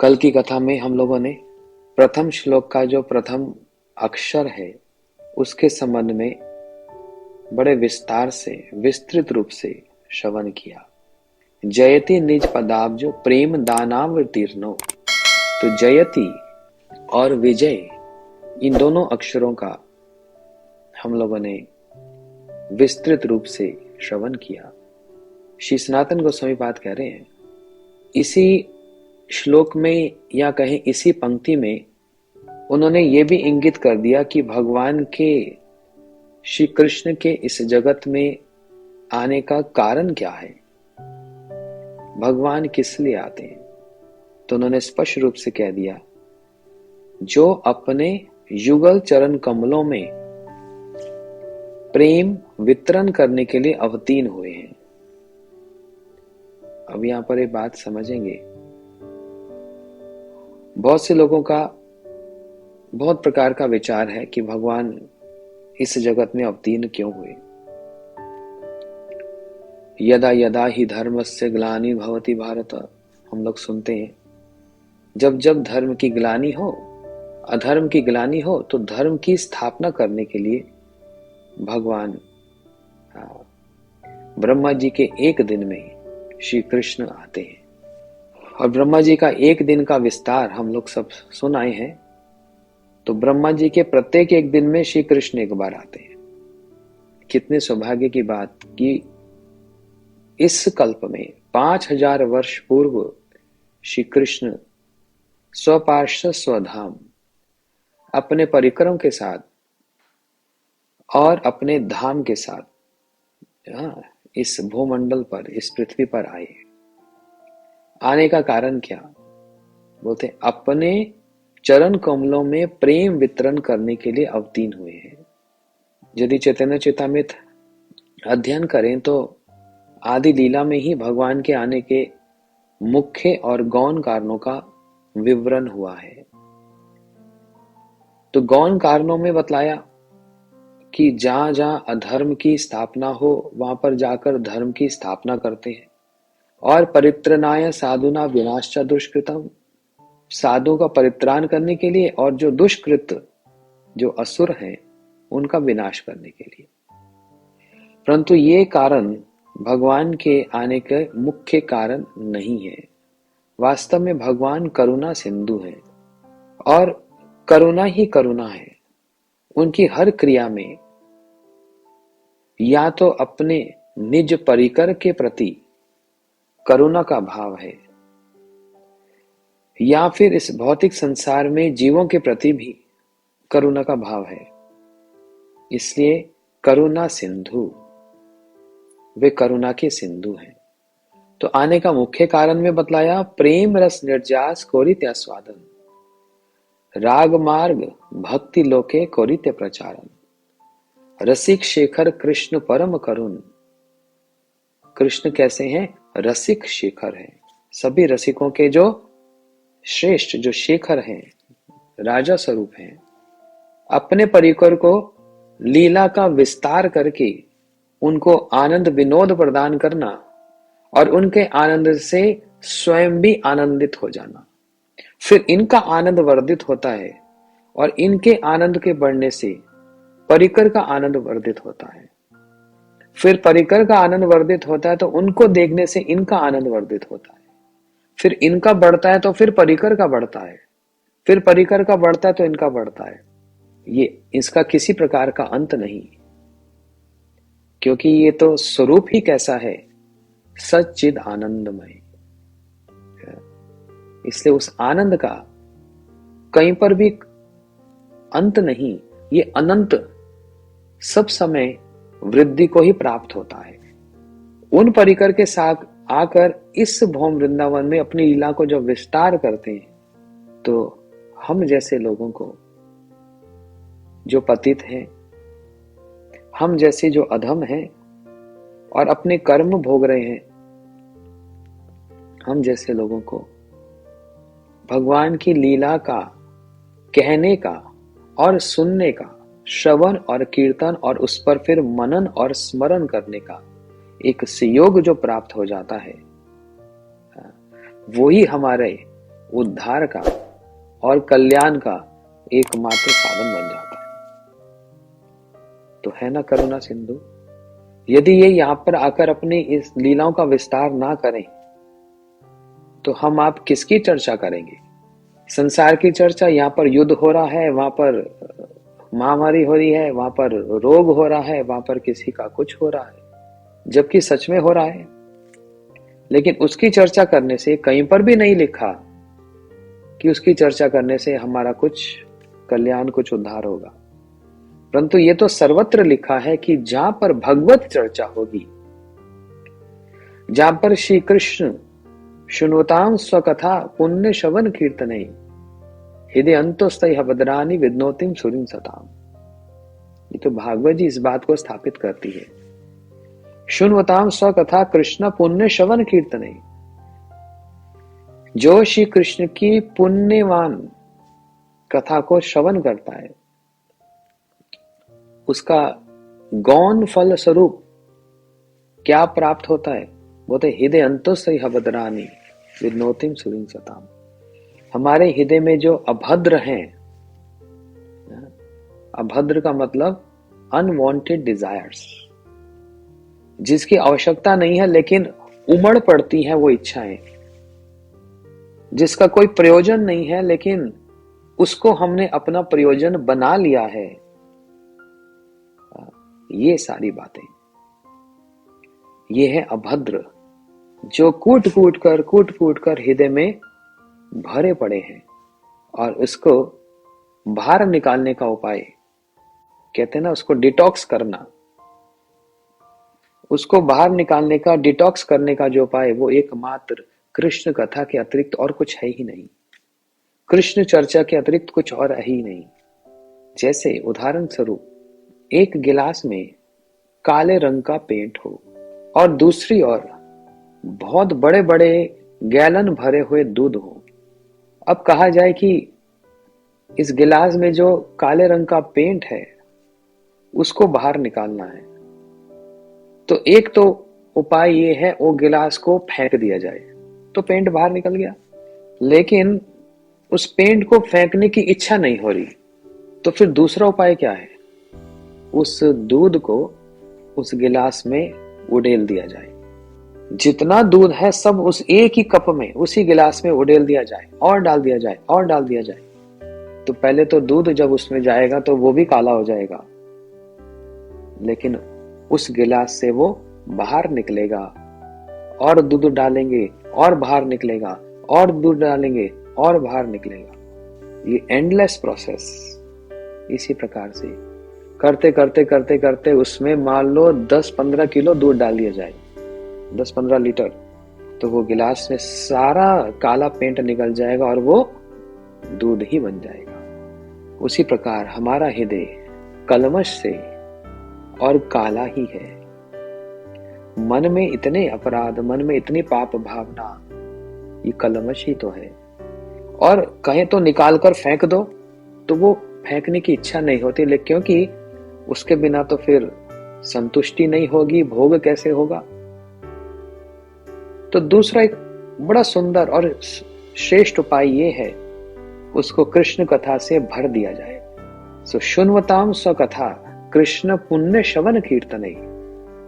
कल की कथा में हम लोगों ने प्रथम श्लोक का जो प्रथम अक्षर है उसके संबंध में बड़े विस्तार से विस्तृत रूप से श्रवण किया। जयति निज पदाब्जो प्रेम दानावतीर्णो। तो जयति और विजय इन दोनों अक्षरों का हम लोगों ने विस्तृत रूप से श्रवण किया। श्री सनातन गोस्वामी पाद कह रहे हैं इसी श्लोक में या कहें इसी पंक्ति में उन्होंने ये भी इंगित कर दिया कि भगवान के श्री कृष्ण के इस जगत में आने का कारण क्या है, भगवान किस लिए आते हैं। तो उन्होंने स्पष्ट रूप से कह दिया जो अपने युगल चरण कमलों में प्रेम वितरण करने के लिए अवतीर्ण हुए हैं। अब यहां पर एक बात समझेंगे, बहुत से लोगों का बहुत प्रकार का विचार है कि भगवान इस जगत में अवतीर्ण क्यों हुए। यदा यदा ही धर्मस्य ग्लानि भवति भारत, हम लोग सुनते हैं जब जब धर्म की ग्लानि हो, अधर्म की ग्लानि हो तो धर्म की स्थापना करने के लिए भगवान ब्रह्मा जी के एक दिन में श्री कृष्ण आते हैं। और ब्रह्मा जी का एक दिन का विस्तार हम लोग सब सुन आए हैं। तो ब्रह्मा जी के प्रत्येक एक दिन में श्री कृष्ण एक बार आते हैं। कितने सौभाग्य की बात कि इस कल्प में 5000 वर्ष पूर्व श्री कृष्ण स्वपार्श्व स्वधाम अपने परिक्रम के साथ और अपने धाम के साथ इस भूमंडल पर, इस पृथ्वी पर आए। आने का कारण क्या बोलते, अपने चरण कमलों में प्रेम वितरण करने के लिए अवतीर्ण हुए हैं। यदि चैतन्य चेतामृत अध्ययन करें तो आदि लीला में ही भगवान के आने के मुख्य और गौण कारणों का विवरण हुआ है। तो गौण कारणों में बतलाया कि जहां जहां अधर्म की स्थापना हो वहां पर जाकर धर्म की स्थापना करते हैं। और परित्रणाय साधुना विनाश्च दुष्कृतम, साधु का परित्राण करने के लिए और जो दुष्कृत जो असुर हैं उनका विनाश करने के लिए। परंतु ये कारण भगवान के आने के मुख्य कारण नहीं है। वास्तव में भगवान करुणा सिंधु है और करुणा ही करुणा है। उनकी हर क्रिया में या तो अपने निज परिकर के प्रति करुणा का भाव है या फिर इस भौतिक संसार में जीवों के प्रति भी करुणा का भाव है। इसलिए करुणा सिंधु, वे करुणा के सिंधु हैं। तो आने का मुख्य कारण में बतलाया प्रेम रस निर्जास कोरित्य स्वादन, राग मार्ग भक्ति लोके कोरित्य प्रचारन, रसिक शेखर कृष्ण परम करुण। कृष्ण कैसे हैं? रसिक शेखर हैं, सभी रसिकों के जो श्रेष्ठ, जो शेखर हैं, राजा स्वरूप हैं। अपने परिकर को लीला का विस्तार करके उनको आनंद विनोद प्रदान करना और उनके आनंद से स्वयं भी आनंदित हो जाना। फिर इनका आनंद वर्धित होता है और इनके आनंद के बढ़ने से परिकर का आनंद वर्धित होता है। फिर परिकर का आनंद वर्धित होता है तो उनको देखने से इनका आनंद वर्धित होता है। फिर इनका बढ़ता है तो फिर परिकर का बढ़ता है, फिर परिकर का बढ़ता है तो इनका बढ़ता है। ये इसका किसी प्रकार का अंत नहीं, क्योंकि ये तो स्वरूप ही कैसा है, सच्चिद आनंदमय। इसलिए उस आनंद का कहीं पर भी अंत नहीं, ये अनंत सब समय वृद्धि को ही प्राप्त होता है। उन परिकर के साथ आकर इस भौम वृंदावन में अपनी लीला को जब विस्तार करते हैं तो हम जैसे लोगों को, जो पतित हैं, हम जैसे जो अधम हैं और अपने कर्म भोग रहे हैं, हम जैसे लोगों को भगवान की लीला का कहने का और सुनने का, श्रवण और कीर्तन और उस पर फिर मनन और स्मरण करने का एक संयोग जो प्राप्त हो जाता है, वो ही हमारे उद्धार का और कल्याण का एकमात्र साधन बन जाता है। तो है ना करुणा सिंधु। यदि ये यहां पर आकर अपनी इस लीलाओं का विस्तार ना करें तो हम आप किसकी चर्चा करेंगे? संसार की चर्चा। यहाँ पर युद्ध हो रहा है, वहां पर महामारी हो रही है, वहां पर रोग हो रहा है, वहां पर किसी का कुछ हो रहा है, जबकि सच में हो रहा है। लेकिन उसकी चर्चा करने से कहीं पर भी नहीं लिखा कि उसकी चर्चा करने से हमारा कुछ कल्याण, कुछ उद्धार होगा। परंतु ये तो सर्वत्र लिखा है कि जहां पर भगवत चर्चा होगी, जहां पर श्री कृष्ण शुण्वतां स्वकथा पुण्य श्रवण कीर्तने हृदय अंतोस्तय भद्रानि विद्नोतिम सुरिं सताम। ये तो भागवत जी इस बात को स्थापित करती है। शुण्वतां स्वकथा कृष्ण पुण्य श्रवण कीर्तने, जो श्री कृष्ण की पुण्यवान कथा को श्रवण करता है, उसका गौण फल स्वरूप क्या प्राप्त होता है? वो तो हृदय अंतोस्तय भद्रानि विद्नोतिम सुरिं सताम। हमारे हृदय में जो अभद्र हैं, अभद्र का मतलब अनवांटेड डिजायर्स, जिसकी आवश्यकता नहीं है लेकिन उमड़ पड़ती हैं वो इच्छाएं, जिसका कोई प्रयोजन नहीं है लेकिन उसको हमने अपना प्रयोजन बना लिया है, ये सारी बातें, ये है अभद्र, जो कूट कूट कर हृदय में भरे पड़े हैं। और उसको बाहर निकालने का उपाय कहते हैं ना, उसको डिटॉक्स करना, उसको बाहर निकालने का, डिटॉक्स करने का जो उपाय, वो एकमात्र कृष्ण कथा के अतिरिक्त और कुछ है ही नहीं। कृष्ण चर्चा के अतिरिक्त कुछ और है ही नहीं। जैसे उदाहरण स्वरूप एक गिलास में काले रंग का पेंट हो और दूसरी ओर बहुत बड़े बड़े गैलन भरे हुए दूध हो। अब कहा जाए कि इस गिलास में जो काले रंग का पेंट है उसको बाहर निकालना है, तो एक तो उपाय ये है वो गिलास को फेंक दिया जाए, तो पेंट बाहर निकल गया। लेकिन उस पेंट को फेंकने की इच्छा नहीं हो रही, तो फिर दूसरा उपाय क्या है? उस दूध को उस गिलास में उड़ेल दिया जाए। जितना दूध है सब उस एक ही कप में, उसी गिलास में उड़ेल दिया जाए और डाल दिया जाए और डाल दिया जाए। तो पहले तो दूध जब उसमें जाएगा तो वो भी काला हो जाएगा, लेकिन उस गिलास से वो बाहर निकलेगा, और दूध डालेंगे और बाहर निकलेगा, और दूध डालेंगे और बाहर निकलेगा। ये एंडलेस प्रोसेस। इसी प्रकार से करते करते करते करते उसमें मान लो 10-15 किलो दूध डाल दिया जाए, 10-15 लीटर, तो वो गिलास में सारा काला पेंट निकल जाएगा और वो दूध ही बन जाएगा। उसी प्रकार हमारा हृदय कलमश से और काला ही है। मन में इतने अपराध, मन में इतनी पाप भावना, ये कलमश ही तो है। और कहें तो निकाल कर फेंक दो, तो वो फेंकने की इच्छा नहीं होती, लेकिन क्योंकि उसके बिना तो फिर संतुष्टि नहीं होगी, भोग कैसे होगा। तो दूसरा एक बड़ा सुंदर और श्रेष्ठ उपाय ये है, उसको कृष्ण कथा से भर दिया जाए। सो शुण्वतां स्वकथा कृष्ण पुण्य श्रवण कीर्तने।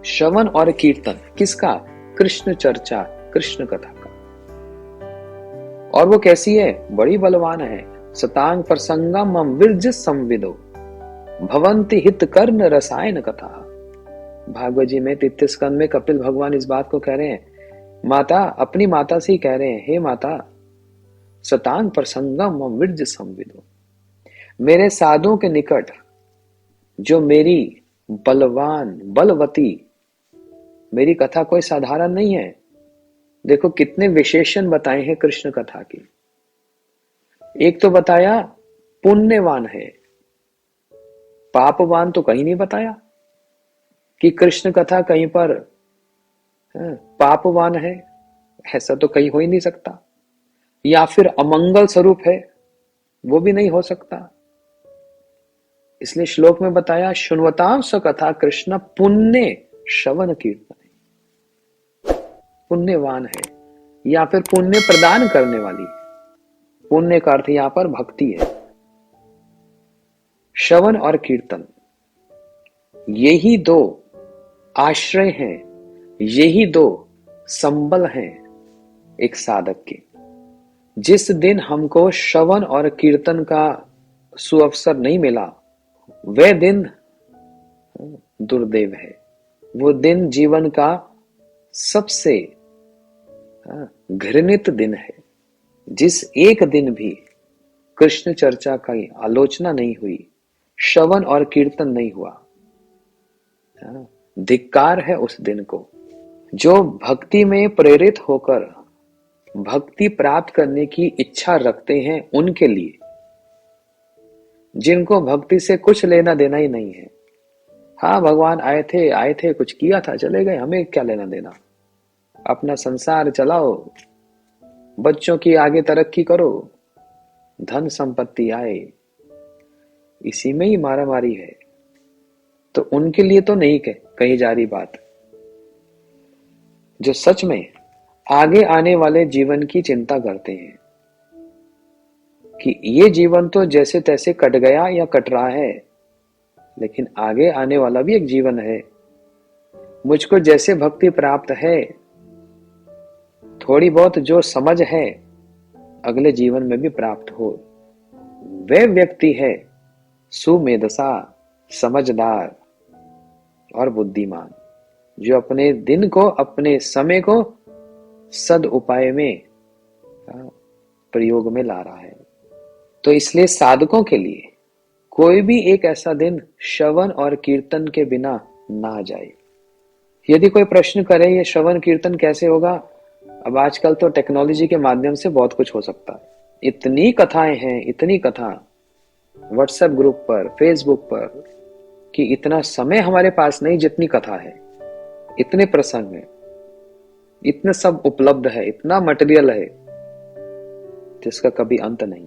श्रवण और कीर्तन किसका? कृष्ण चर्चा, कृष्ण कथा का। और वो कैसी है? बड़ी बलवान है। सतांग प्रसंगम मम विरज संविदो भवंति हित कर्ण रसायन कथा। भागवत जी में 33 स्कंद में कपिल भगवान इस बात को कह रहे हैं, माता अपनी माता से ही कह रहे हैं, हे माता सतांग प्रसंगम मम विरज संविदो, मेरे साधुओं के निकट जो मेरी बलवान बलवती, मेरी कथा कोई साधारण नहीं है। देखो कितने विशेषण बताए हैं कृष्ण कथा के। एक तो बताया पुण्यवान है, पापवान तो कहीं नहीं बताया कि कृष्ण कथा कहीं पर पापवान है, ऐसा तो कहीं हो ही नहीं सकता। या फिर अमंगल स्वरूप है, वो भी नहीं हो सकता। इसलिए श्लोक में बताया शुण्वतां स्वकथा कृष्ण पुण्य श्रवण कीर्तन, पुण्यवान है या फिर पुण्य प्रदान करने वाली। पुण्य का अर्थ यहां पर भक्ति है। श्रवण और कीर्तन, यही दो आश्रय हैं, यही दो संबल हैं एक साधक के। जिस दिन हमको श्रवण और कीर्तन का सुअवसर नहीं मिला, वह दिन दुर्दैव है। वो दिन जीवन का सबसे घृणित दिन है। जिस एक दिन भी कृष्ण चर्चा की आलोचना नहीं हुई, श्रवण और कीर्तन नहीं हुआ, धिक्कार है उस दिन को। जो भक्ति में प्रेरित होकर भक्ति प्राप्त करने की इच्छा रखते हैं उनके लिए, जिनको भक्ति से कुछ लेना देना ही नहीं है। हाँ, भगवान आए थे कुछ किया था, चले गए, हमें क्या लेना देना, अपना संसार चलाओ, बच्चों की आगे तरक्की करो, धन संपत्ति आए, इसी में ही मारामारी है। तो उनके लिए तो नहीं कही जा रही बात। जो सच में आगे आने वाले जीवन की चिंता करते हैं कि ये जीवन तो जैसे तैसे कट गया या कट रहा है, लेकिन आगे आने वाला भी एक जीवन है। मुझको जैसे भक्ति प्राप्त है, थोड़ी बहुत जो समझ है, अगले जीवन में भी प्राप्त हो। वह व्यक्ति है सुमेधसा, समझदार और बुद्धिमान, जो अपने दिन को, अपने समय को सद उपाय में प्रयोग में ला रहा है। तो इसलिए साधकों के लिए कोई भी एक ऐसा दिन श्रवण और कीर्तन के बिना ना जाए। यदि कोई प्रश्न करे ये श्रवण कीर्तन कैसे होगा, अब आजकल तो टेक्नोलॉजी के माध्यम से बहुत कुछ हो सकता है। इतनी कथाएं हैं, इतनी कथा व्हाट्सएप ग्रुप पर, फेसबुक पर, कि इतना समय हमारे पास नहीं जितनी कथा है, इतने प्रसंग है, इतने सब उपलब्ध है, इतना मटेरियल है जिसका कभी अंत नहीं।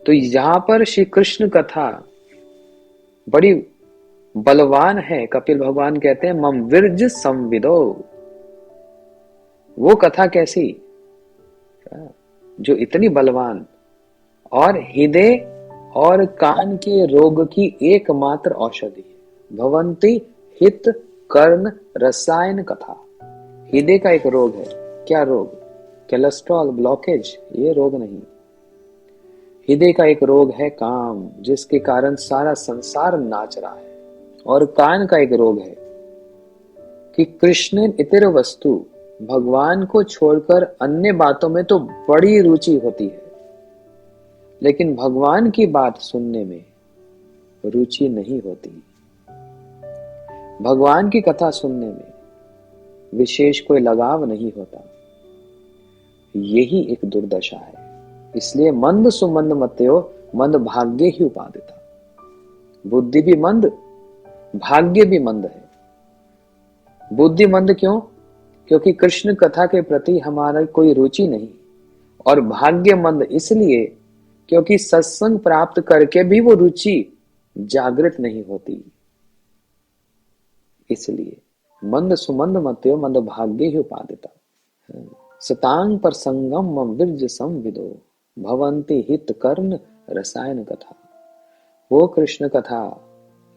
तो यहां पर श्री कृष्ण कथा बड़ी बलवान है। कपिल भगवान कहते हैं मम विरज संविदो। वो कथा कैसी, जो इतनी बलवान और हृदय और कान के रोग की एकमात्र औषधि है। भवंती हित कर्ण रसायन कथा। हृदय का एक रोग है। क्या रोग? कोलेस्ट्रॉल, ब्लॉकेज, ये रोग नहीं। हृदय का एक रोग है काम, जिसके कारण सारा संसार नाच रहा है। और कान का एक रोग है कि कृष्ण इतर वस्तु, भगवान को छोड़कर अन्य बातों में तो बड़ी रुचि होती है, लेकिन भगवान की बात सुनने में रुचि नहीं होती। भगवान की कथा सुनने में विशेष कोई लगाव नहीं होता। यही एक दुर्दशा है। इसलिए मंद सुमंद मत्यो, मंद भाग्य ही उपादिता। बुद्धि भी मंद, भाग्य भी मंद है। बुद्धि मंद क्यों? क्योंकि कृष्ण कथा के प्रति हमारा कोई रुचि नहीं। और भाग्य मंद इसलिए क्योंकि सत्संग प्राप्त करके भी वो रुचि जागृत नहीं होती। इसलिए मंद सुमंद मत्यो, मंद भाग्य ही उपादिता। सतांग पर संगम मम विरज संविदो, भवंती हित कर्ण रसायन कथा। वो कृष्ण कथा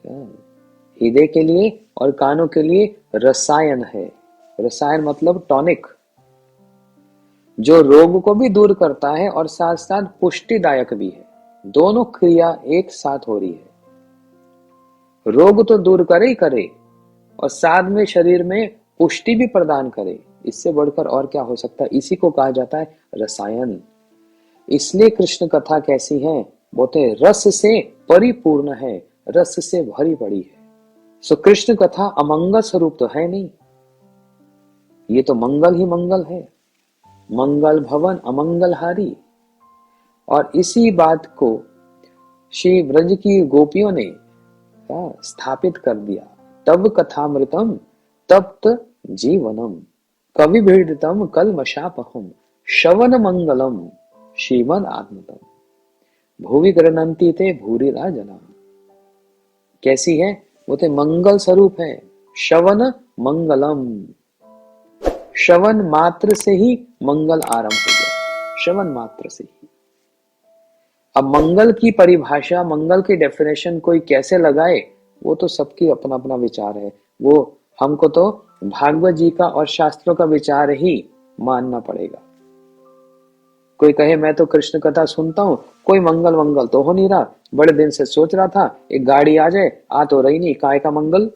हृदय के लिए और कानों के लिए रसायन है। रसायन मतलब टॉनिक, जो रोग को भी दूर करता है और साथ साथ पुष्टिदायक भी है। दोनों क्रिया एक साथ हो रही है। रोग तो दूर करे ही करे और साथ में शरीर में पुष्टि भी प्रदान करे। इससे बढ़कर और क्या हो सकता है? इसी को कहा जाता है रसायन। इसलिए कृष्ण कथा कैसी है? बोलते रस से परिपूर्ण है, रस से भरी पड़ी है। सो कृष्ण कथा अमंगल स्वरूप तो है नहीं, ये तो मंगल ही मंगल है। मंगल भवन अमंगलहारी। और इसी बात को श्री ब्रज की गोपियों ने स्थापित कर दिया। तब कथामृतम तप्त जीवनम, कवि भीड़तम कलमशापहम, श्रवण मंगलम श्रीमद आत्मतम, भुवि गृह्णन्ति ते भूरिरा जना। कैसी है? वो तो मंगल स्वरूप है। श्रवण मंगलम, श्रवण मात्र से ही मंगल आरंभ हो गया। श्रवण मात्र से ही। अब मंगल की परिभाषा, मंगल की डेफिनेशन कोई कैसे लगाए, वो तो सबकी अपना अपना विचार है। वो हमको तो भागवत जी का और शास्त्रों का विचार ही मानना पड़ेगा। कोई कहे मैं तो कृष्ण कथा सुनता हूँ, कोई मंगल मंगल तो हो नहीं रहा, बड़े दिन से सोच रहा था एक गाड़ी आ जाए, आ तो रही नहीं, काय का मंगल।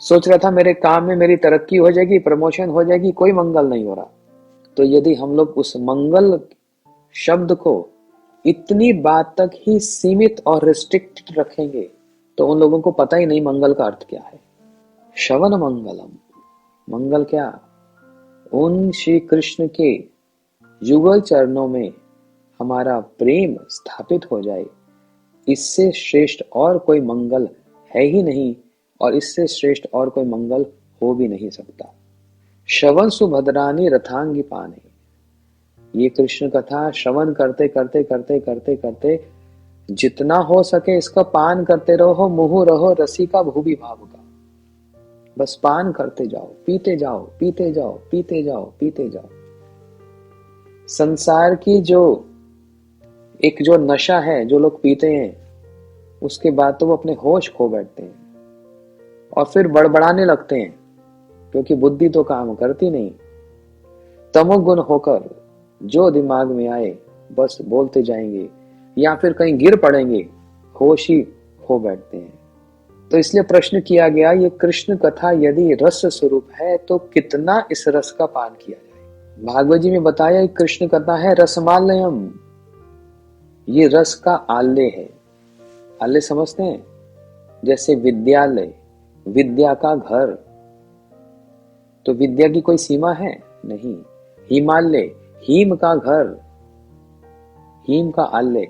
सोच रहा था मेरे काम में मेरी तरक्की हो जाएगी, प्रमोशन हो जाएगी, कोई मंगल नहीं हो रहा। तो यदि हम लोग उस मंगल शब्द को इतनी बात तक ही सीमित और रिस्ट्रिक्टेड रखेंगे तो उन लोगों को पता ही नहीं मंगल का अर्थ क्या है। श्रवण मंगलम, मंगल क्या? उन श्री कृष्ण के युगल चरणों में हमारा प्रेम स्थापित हो जाए, इससे श्रेष्ठ और कोई मंगल है ही नहीं, और इससे श्रेष्ठ और कोई मंगल हो भी नहीं सकता। श्रवण सुभद्रानी रथांगी पाने, ये कृष्ण कथा श्रवण करते करते करते करते करते जितना हो सके इसका पान करते रहो, मुहु रहो रसिका भूवि भाव का। बस पान करते जाओ, पीते जाओ, पीते जाओ, पीते जाओ, पीते जाओ। संसार की जो एक जो नशा है जो लोग पीते हैं, उसके बाद तो वो अपने होश खो बैठते हैं और फिर बड़बड़ाने लगते हैं, क्योंकि बुद्धि तो काम करती नहीं। तमोगुण होकर जो दिमाग में आए बस बोलते जाएंगे, या फिर कहीं गिर पड़ेंगे, होश ही खो बैठते हैं। तो इसलिए प्रश्न किया गया, ये कृष्ण कथा यदि रस स्वरूप है तो कितना इस रस का पान किया जाए। भागवत जी में बताया कृष्ण कथा है रसमालयम, ये रस का आल्य है। आल्य समझते हैं? जैसे विद्यालय, विद्या का घर, तो विद्या की कोई सीमा है नहीं। हिमालय, हिम का घर, हिम का आल्य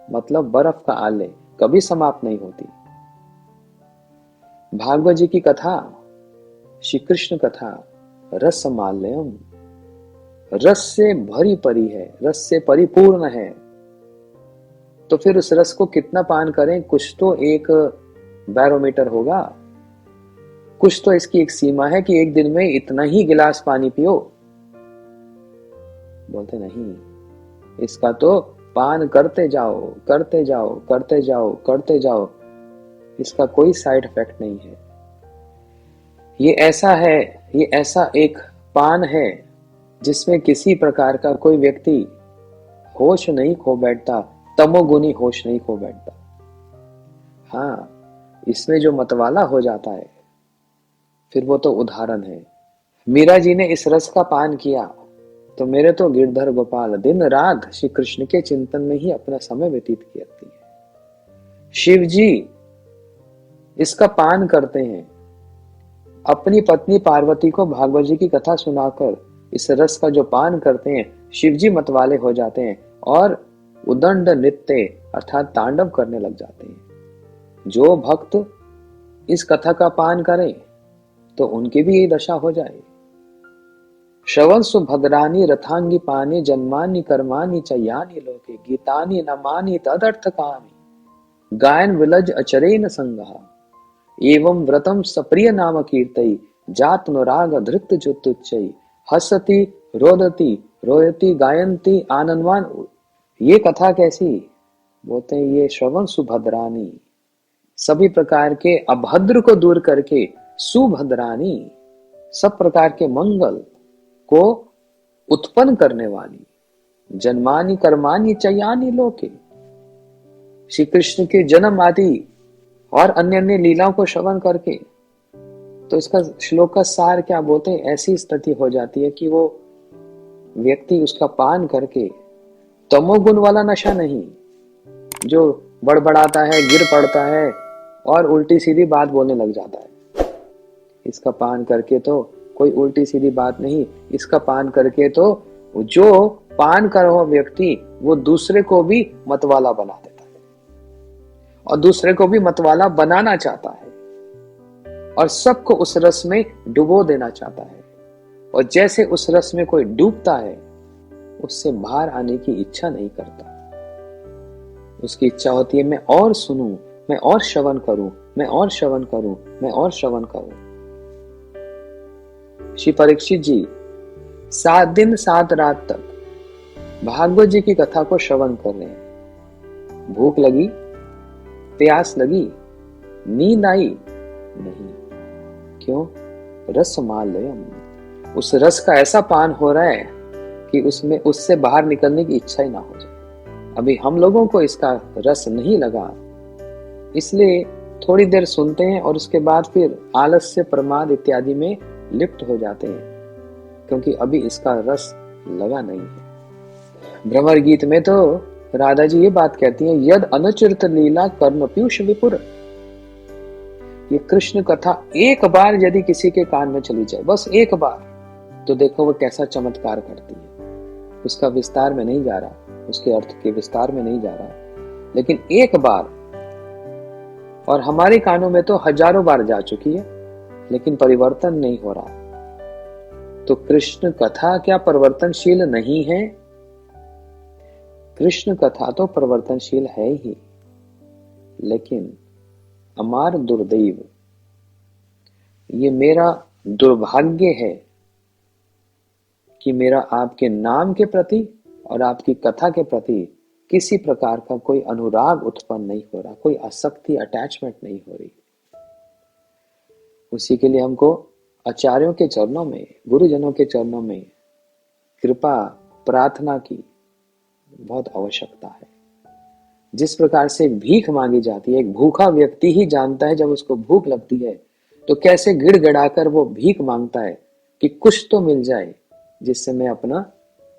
मतलब बर्फ का आल्य, कभी समाप्त नहीं होती। भागवत जी की कथा, श्री कृष्ण कथा रसमालयम, रस से भरी परी है, रस से परिपूर्ण है। तो फिर उस रस को कितना पान करें, कुछ तो एक बैरोमीटर होगा, कुछ तो इसकी एक सीमा है कि एक दिन में इतना ही गिलास पानी पियो। बोलते नहीं, इसका तो पान करते जाओ, करते जाओ, करते जाओ, करते जाओ, इसका कोई साइड इफेक्ट नहीं है। ये ऐसा है, ये ऐसा एक पान है जिसमें किसी प्रकार का कोई व्यक्ति होश नहीं खो बैठता, तमोगुनी होश नहीं खो बैठता। हाँ, इसमें जो मतवाला हो जाता है फिर वो तो उदाहरण है। मीरा जी ने इस रस का पान किया तो मेरे तो गिरधर गोपाल दिन रात श्री कृष्ण के चिंतन में ही अपना समय व्यतीत करती है। शिव जी इसका पान करते हैं, अपनी पत्नी पार्वती को भागवत जी की कथा सुनाकर इस रस का जो पान करते हैं, शिव जी मतवाले हो जाते हैं और उदंड नृत्य अर्थात तांडव करने लग जाते हैं। जो भक्त इस कथा का पान करें तो उनकी भी यही दशा हो जाए। श्रवण सुभद्रानी रथांगी पानी जन्मानि कर्माणि च यानि लोके गीतानि नमानि तदर्थ कामि गायन विलज अचरेन संगः एवं व्रतम सप्रिय नाम कीर्तई जात अनुराग धृत जुतुच्चई हसति रोदति रोयति गायन्ति आनंदवान। ये कथा कैसी? बोलते हैं ये श्रवण सुभद्रानी, सभी प्रकार के अभद्र को दूर करके सुभद्रानी, सब प्रकार के मंगल को उत्पन्न करने वाली, जन्मानि कर्माणि च यानि लोके, श्री कृष्ण के जन्म आदि और अन्य अन्य लीलाओं को श्रवण करके। तो इसका श्लोक का सार क्या? बोलते हैं ऐसी स्थिति हो जाती है कि वो व्यक्ति उसका पान करके, तमोगुण वाला नशा नहीं जो बड़बड़ाता है, गिर पड़ता है और उल्टी सीधी बात बोलने लग जाता है। इसका पान करके तो कोई उल्टी सीधी बात नहीं, इसका पान करके तो जो पान कर हुआ व्यक्ति वो दूसरे को भी मतवाला बना देता है और दूसरे को भी मतवाला बनाना चाहता है और सबको उस रस में डुबो देना चाहता है। और जैसे उस रस में कोई डूबता है उससे बाहर आने की इच्छा नहीं करता। उसकी इच्छा होती है मैं और सुनूं, मैं और श्रवण करूं, मैं और श्रवण करूं, मैं और श्रवण करूं। श्री परीक्षित जी 7 दिन 7 रात तक भागवत जी की कथा को श्रवण कर रहे हैं। भूख लगी, प्यास लगी, नींद आई नहीं। क्यों? रसमालयम, उस रस का ऐसा पान हो रहा है कि उसमें उससे बाहर निकलने की इच्छा ही ना हो जाए। अभी हम लोगों को इसका रस नहीं लगा, इसलिए थोड़ी देर सुनते हैं और उसके बाद फिर आलस्य, प्रमाद इत्यादि में लिप्त हो जाते हैं, क्योंकि अभी इसका रस लगा नहीं है। भ्रमर गीत में तो राधा जी ये बात कहती हैं, यद अनुचित लीला कर्म पीयूष विपुर। ये कृष्ण कथा एक बार यदि किसी के कान में चली जाए, बस एक बार, तो देखो वो कैसा चमत्कार करती है। उसका विस्तार में नहीं जा रहा, उसके अर्थ के विस्तार में नहीं जा रहा, लेकिन एक बार, और हमारे कानों में तो हजारों बार जा चुकी है, लेकिन परिवर्तन नहीं हो रहा। तो कृष्ण कथा क्या परिवर्तनशील नहीं है? कृष्ण कथा तो परिवर्तनशील है ही, लेकिन अमार दुर्दैव, ये मेरा दुर्भाग्य है कि मेरा आपके नाम के प्रति और आपकी कथा के प्रति किसी प्रकार का कोई अनुराग उत्पन्न नहीं हो रहा, कोई आसक्ति, अटैचमेंट नहीं हो रही। उसी के लिए हमको आचार्यों के चरणों में, गुरुजनों के चरणों में कृपा प्रार्थना की बहुत आवश्यकता है। जिस प्रकार से भीख मांगी जाती है, एक भूखा व्यक्ति ही जानता है जब उसको भूख लगती है तो कैसे गिड़गिड़ाकर वो भीख मांगता है कि कुछ तो मिल जाए जिससे मैं अपना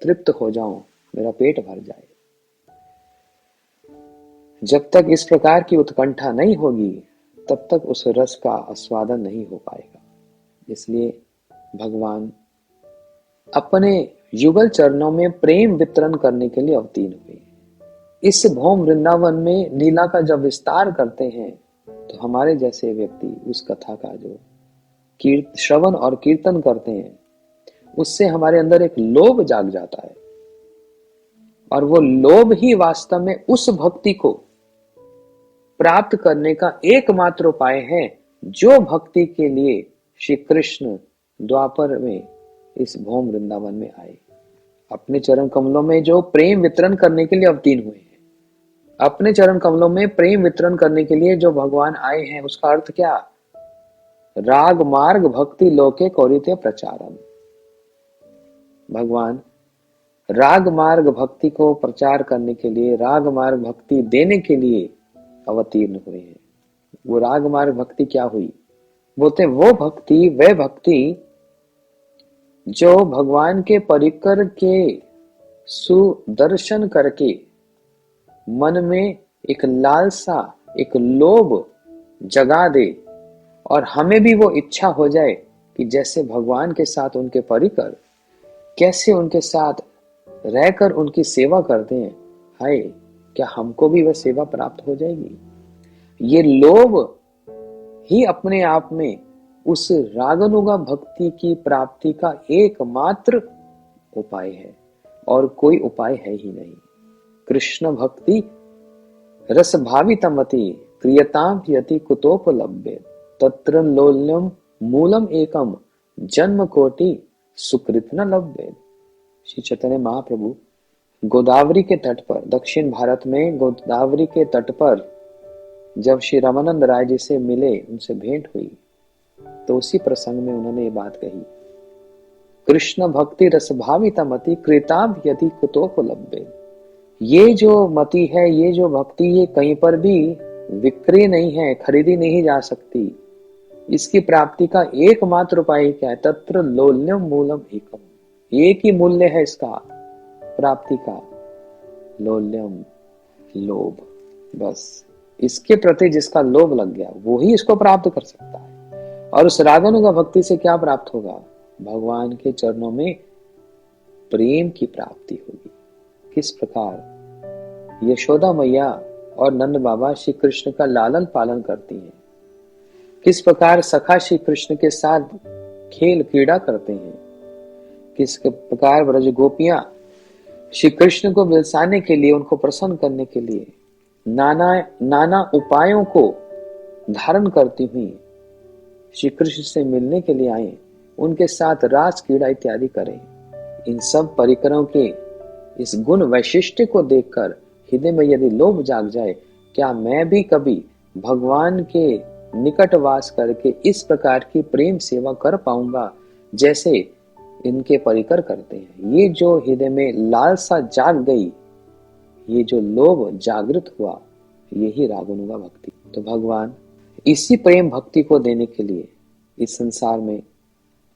तृप्त हो जाऊं, मेरा पेट भर जाए। जब तक इस प्रकार की उत्कंठा नहीं होगी तब तक उस रस का आस्वादन नहीं हो पाएगा। इसलिए भगवान अपने युगल चरणों में प्रेम वितरण करने के लिए अवतीर्ण हुए। इस भौम वृंदावन में लीला का जब विस्तार करते हैं तो हमारे जैसे व्यक्ति उस कथा का जो श्रवण और कीर्तन करते हैं, उससे हमारे अंदर एक लोभ जाग जाता है, और वो लोभ ही वास्तव में उस भक्ति को प्राप्त करने का एकमात्र उपाय है जो भक्ति के लिए श्री कृष्ण द्वापर में इस भौम वृंदावन में आए। अपने चरण कमलों में जो प्रेम वितरण करने के लिए अवतीर्ण हुए हैं, अपने चरण कमलों में प्रेम वितरण करने के लिए जो भगवान आए हैं, उसका अर्थ क्या? राग मार्ग भक्ति लोके कौरिते प्रचारम। भगवान राग मार्ग भक्ति को प्रचार करने के लिए, राग मार्ग भक्ति देने के लिए अवतीर्ण हुए हैं। वो राग मार्ग भक्ति क्या हुई? बोलते वो भक्ति, वह भक्ति जो भगवान के परिकर के सुदर्शन करके मन में एक लालसा, एक लोभ जगा दे, और हमें भी वो इच्छा हो जाए कि जैसे भगवान के साथ उनके परिकर कैसे उनके साथ रहकर उनकी सेवा करते हैं, हाय क्या हमको भी वह सेवा प्राप्त हो जाएगी? ये लोभ ही अपने आप में उस रागानुगा भक्ति की प्राप्ति का एकमात्र उपाय है, और कोई उपाय है ही नहीं। कृष्ण भक्ति रस भावितमति क्रियताम यति कुतोपलभ्य तत्र लोल्यम मूलम एकम जन्म कोटि सुकृत न लभ्य। श्री चैतन्य महाप्रभु गोदावरी के तट पर, दक्षिण भारत में गोदावरी के तट पर जब श्री रामानंद राय जी से मिले, उनसे भेंट हुई, तो उसी प्रसंग में उन्होंने ये बात कही, कृष्ण भक्ति रस भाविता मति कृताभ यदि कुतोपलभ्य। ये जो मति है, ये जो भक्ति, ये कहीं पर भी विक्रय नहीं है, खरीदी नहीं जा सकती। इसकी प्राप्ति का एकमात्र उपाय क्या है? तत्र लोल्यम मूलम एकम, एक ही मूल्य है इसका प्राप्ति का, लोल्यम, लोभ। बस इसके प्रति जिसका लोभ लग गया वो ही इसको प्राप्त कर सकता है। और उस रागानुगा भक्ति से क्या प्राप्त होगा? भगवान के चरणों में प्रेम की प्राप्ति होगी। किस प्रकार यशोदा मैया और नंद बाबा श्री कृष्ण का लालन पालन करती हैं, किस प्रकार सखा श्री कृष्ण के साथ खेल क्रीड़ा करते हैं, किस प्रकार ब्रज गोपियां श्री कृष्ण को बिलसाने के लिए, उनको प्रसन्न करने के लिए नाना उपायों को धारण करती हुई श्री कृष्ण से मिलने के लिए आए, उनके साथ रास क्रीड़ा इत्यादि करें। इन सब परिकरों के इस गुण वैशिष्ट्य को देखकर हृदय में यदि लोभ जाग जाए, क्या मैं भी कभी भगवान के निकट वास करके इस प्रकार की प्रेम सेवा कर पाऊंगा जैसे इनके परिकर करते हैं। ये जो हृदय में लालसा जाग गई, ये जो लोभ जागृत हुआ, यही रागनुगा भक्ति। तो भगवान इसी प्रेम भक्ति को देने के लिए इस संसार में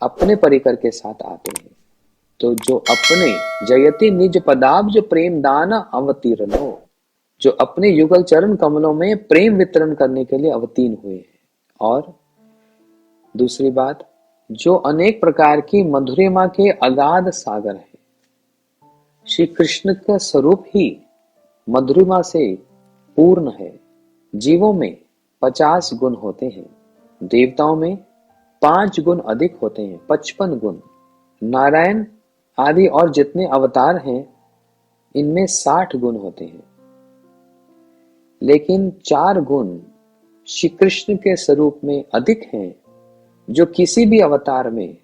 अपने परिकर के साथ आते हैं। तो जो अपने जयति निज पदाब्ज प्रेम दान अवतीर्णो, जो अपने युगल चरण कमलों में प्रेम वितरण करने के लिए अवतीर्ण हुए हैं। और दूसरी बात, जो अनेक प्रकार की मधुरिमा के अगाध सागर है। श्री कृष्ण का स्वरूप ही मधुरिमा से पूर्ण है। जीवों में 50 गुण होते हैं, देवताओं में 5 गुण अधिक होते हैं, 55 गुण। नारायण आदि और जितने अवतार हैं, इनमें 60 गुण होते हैं। लेकिन 4 गुण श्री कृष्ण के स्वरूप में अधिक हैं, जो किसी भी अवतार में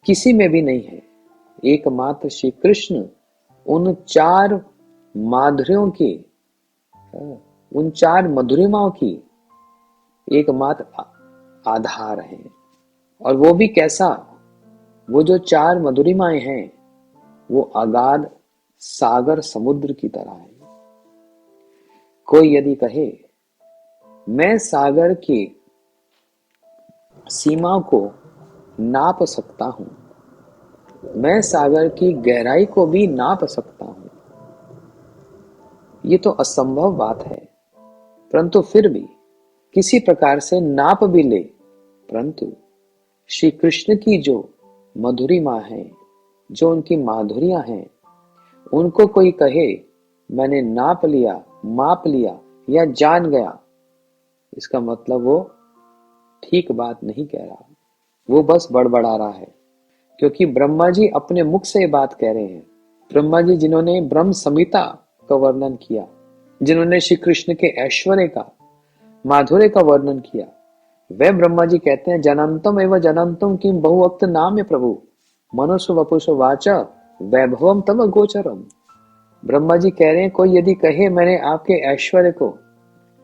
किसी में भी नहीं है। एकमात्र श्री कृष्ण उन 4 माधुर्यों की, उन 4 मधुरिमाओं की एकमात्र आधार है। और वो भी कैसा? वो जो 4 मधुरिमाएं हैं, वो अगाध सागर समुद्र की तरह है। कोई यदि कहे मैं सागर की सीमा को नाप सकता हूं, मैं सागर की गहराई को भी नाप सकता हूं, ये तो असंभव बात है। परंतु फिर भी किसी प्रकार से नाप भी ले, परंतु श्री कृष्ण की जो मधुरिमा है, जो उनकी माधुर्यां हैं, उनको कोई कहे मैंने नाप लिया, माप लिया या जान गया, इसका मतलब वो ठीक बात नहीं कह रहा, वो बस बड़बड़ा रहा है। क्योंकि ब्रह्मा जी अपने मुख से ये बात कह रहे हैं। ब्रह्मा जी जिन्होंने ब्रह्म संहिता का वर्णन किया, जिन्होंने श्री कृष्ण के ऐश्वर्य का, माधुर्य का वर्णन किया, वे ब्रह्मा जी कहते हैं जनंतम एवं जनंतम किम बहुवक्त नाम प्रभु मनुष्य वपुष वाचा वैभवम तम गोचरम। ब्रह्मा जी कह रहे हैं कोई यदि कहे मैंने आपके ऐश्वर्य को,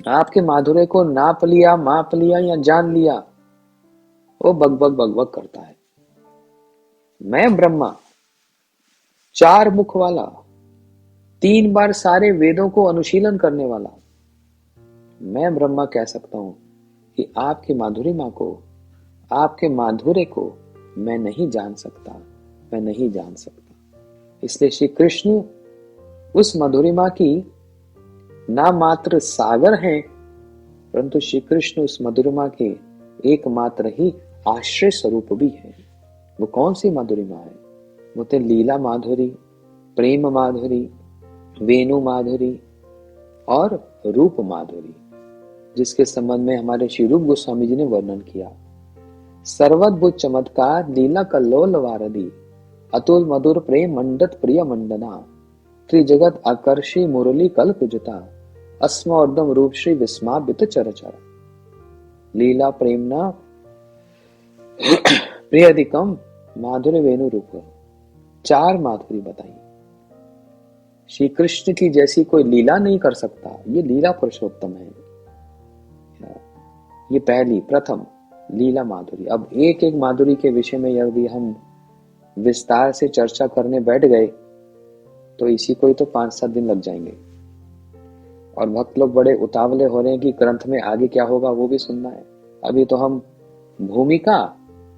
आपके माधुर्य को नाप लिया, माप लिया या जान लिया, वो बकबक बकबक करता है। मैं ब्रह्मा 4 मुख वाला, 3 बार सारे वेदों को अनुशीलन करने वाला, मैं ब्रह्मा कह सकता हूं कि आपकी माधुरिमा को, आपके माधुर्य को मैं नहीं जान सकता, मैं नहीं जान सकता। इसलिए श्री कृष्ण उस मधुरिमा की ना मात्र सागर हैं, परंतु श्री कृष्ण उस मधुरिमा के एकमात्र ही आश्रय स्वरूप भी है। वो कौन सी मधुरिमा है? वो तो लीला माधुरी, प्रेम माधुरी, वेणु माधुरी और रूप माधुरी, जिसके संबंध में हमारे श्री रूप गोस्वामी जी ने वर्णन किया। सर्वद्भुत चमत्कार लीला कल्लोल वारदी, अतुल मधुर प्रेम मंडत प्रिय मंडना, त्रिजगत आकर्षी मुरली कल्प जुता, अस्मोर्दम रूप श्री विस्मापित चरचर। लीला प्रेमना प्रियधिकम माधुर्य वेणु रूप। 4 माधुरी बताई। श्री कृष्ण की जैसी कोई लीला नहीं कर सकता, ये लीला पुरुषोत्तम है। ये पहली प्रथम लीला माधुरी। अब एक एक माधुरी के विषय में यदि हम विस्तार से चर्चा करने बैठ गए तो इसी को ही तो 5-7 दिन लग जाएंगे। और भक्त लोग बड़े उतावले हो रहे हैं कि ग्रंथ में आगे क्या होगा वो भी सुनना है। अभी तो हम भूमिका